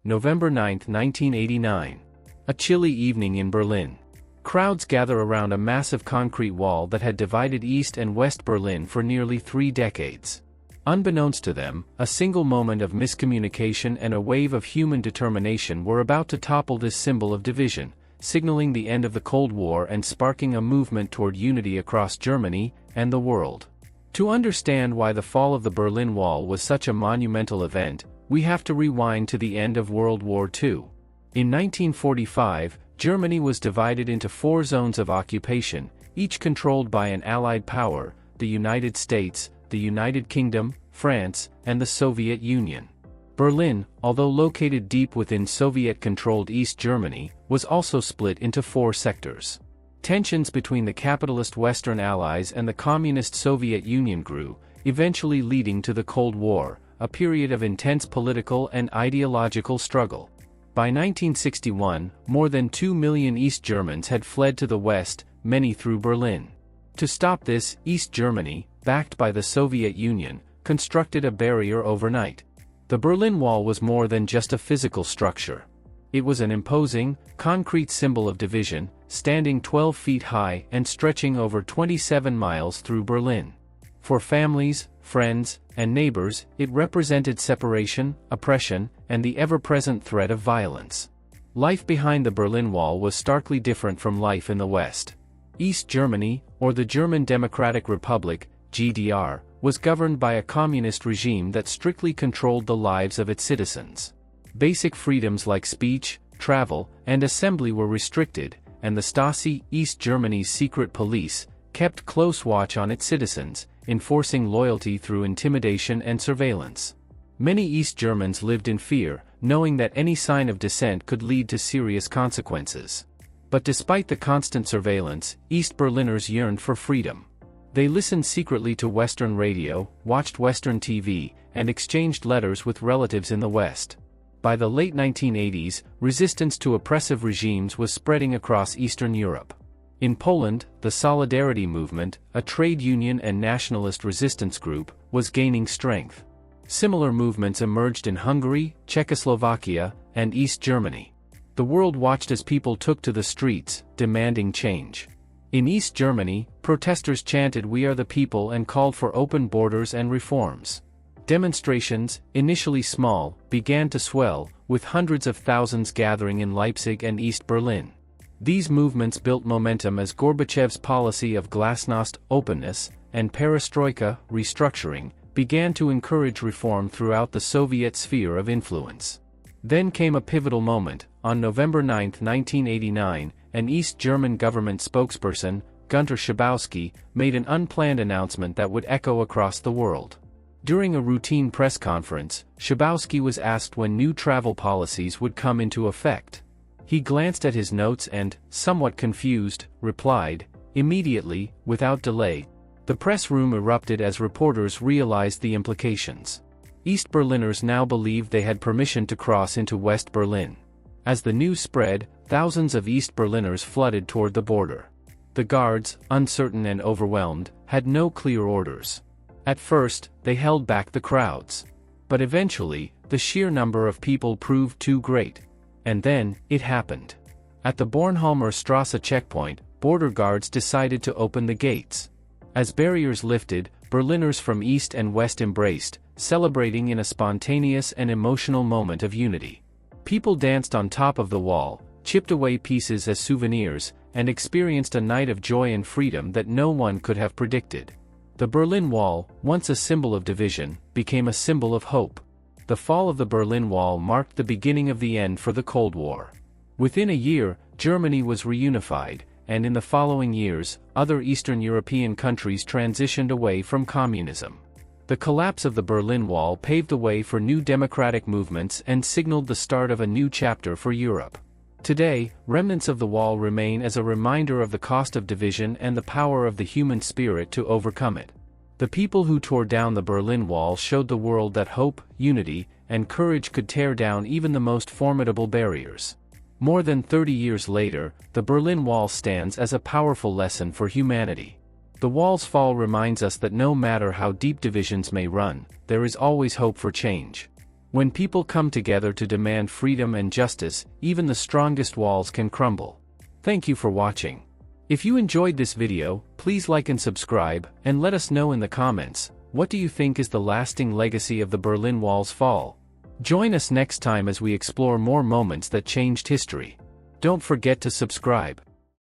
November 9, 1989. A chilly evening in Berlin. Crowds gather around a massive concrete wall that had divided East and West Berlin for nearly 3 decades. Unbeknownst to them, a single moment of miscommunication and a wave of human determination were about to topple this symbol of division, signaling the end of the Cold War and sparking a movement toward unity across Germany and the world. To understand why the fall of the Berlin Wall was such a monumental event, we have to rewind to the end of World War II. In 1945, Germany was divided into 4 zones of occupation, each controlled by an Allied power: the United States, the United Kingdom, France, and the Soviet Union. Berlin, although located deep within Soviet-controlled East Germany, was also split into 4 sectors. Tensions between the capitalist Western Allies and the Communist Soviet Union grew, eventually leading to the Cold War, a period of intense political and ideological struggle. By 1961, more than 2 million East Germans had fled to the West, many through Berlin. To stop this, East Germany, backed by the Soviet Union, constructed a barrier overnight. The Berlin Wall was more than just a physical structure. It was an imposing, concrete symbol of division, standing 12 feet high and stretching over 27 miles through Berlin. For families, friends, and neighbors, it represented separation, oppression, and the ever-present threat of violence. Life behind the Berlin Wall was starkly different from life in the West. East Germany, or the German Democratic Republic, GDR, was governed by a communist regime that strictly controlled the lives of its citizens. Basic freedoms like speech, travel, and assembly were restricted, and the Stasi, East Germany's secret police, kept close watch on its citizens, enforcing loyalty through intimidation and surveillance. Many East Germans lived in fear, knowing that any sign of dissent could lead to serious consequences. But despite the constant surveillance, East Berliners yearned for freedom. They listened secretly to Western radio, watched Western TV, and exchanged letters with relatives in the West. By the late 1980s, resistance to oppressive regimes was spreading across Eastern Europe. In Poland, the Solidarity Movement, a trade union and nationalist resistance group, was gaining strength. Similar movements emerged in Hungary, Czechoslovakia, and East Germany. The world watched as people took to the streets, demanding change. In East Germany, protesters chanted "We are the people" and called for open borders and reforms. Demonstrations, initially small, began to swell, with hundreds of thousands gathering in Leipzig and East Berlin. These movements built momentum as Gorbachev's policy of glasnost, openness, and perestroika, restructuring, began to encourage reform throughout the Soviet sphere of influence. Then came a pivotal moment. On November 9, 1989, an East German government spokesperson, Günter Schabowski, made an unplanned announcement that would echo across the world. During a routine press conference, Schabowski was asked when new travel policies would come into effect. He glanced at his notes and, somewhat confused, replied, "Immediately, without delay." The press room erupted as reporters realized the implications. East Berliners now believed they had permission to cross into West Berlin. As the news spread, thousands of East Berliners flooded toward the border. The guards, uncertain and overwhelmed, had no clear orders. At first, they held back the crowds. But eventually, the sheer number of people proved too great. And then, it happened. At the Bornholmer Strasse checkpoint, border guards decided to open the gates. As barriers lifted, Berliners from East and West embraced, celebrating in a spontaneous and emotional moment of unity. People danced on top of the wall, chipped away pieces as souvenirs, and experienced a night of joy and freedom that no one could have predicted. The Berlin Wall, once a symbol of division, became a symbol of hope. The fall of the Berlin Wall marked the beginning of the end for the Cold War. Within a year, Germany was reunified, and in the following years, other Eastern European countries transitioned away from communism. The collapse of the Berlin Wall paved the way for new democratic movements and signaled the start of a new chapter for Europe. Today, remnants of the wall remain as a reminder of the cost of division and the power of the human spirit to overcome it. The people who tore down the Berlin Wall showed the world that hope, unity, and courage could tear down even the most formidable barriers. More than 30 years later, the Berlin Wall stands as a powerful lesson for humanity. The wall's fall reminds us that no matter how deep divisions may run, there is always hope for change. When people come together to demand freedom and justice, even the strongest walls can crumble. Thank you for watching. If you enjoyed this video, please like and subscribe, and let us know in the comments, what do you think is the lasting legacy of the Berlin Wall's fall? Join us next time as we explore more moments that changed history. Don't forget to subscribe.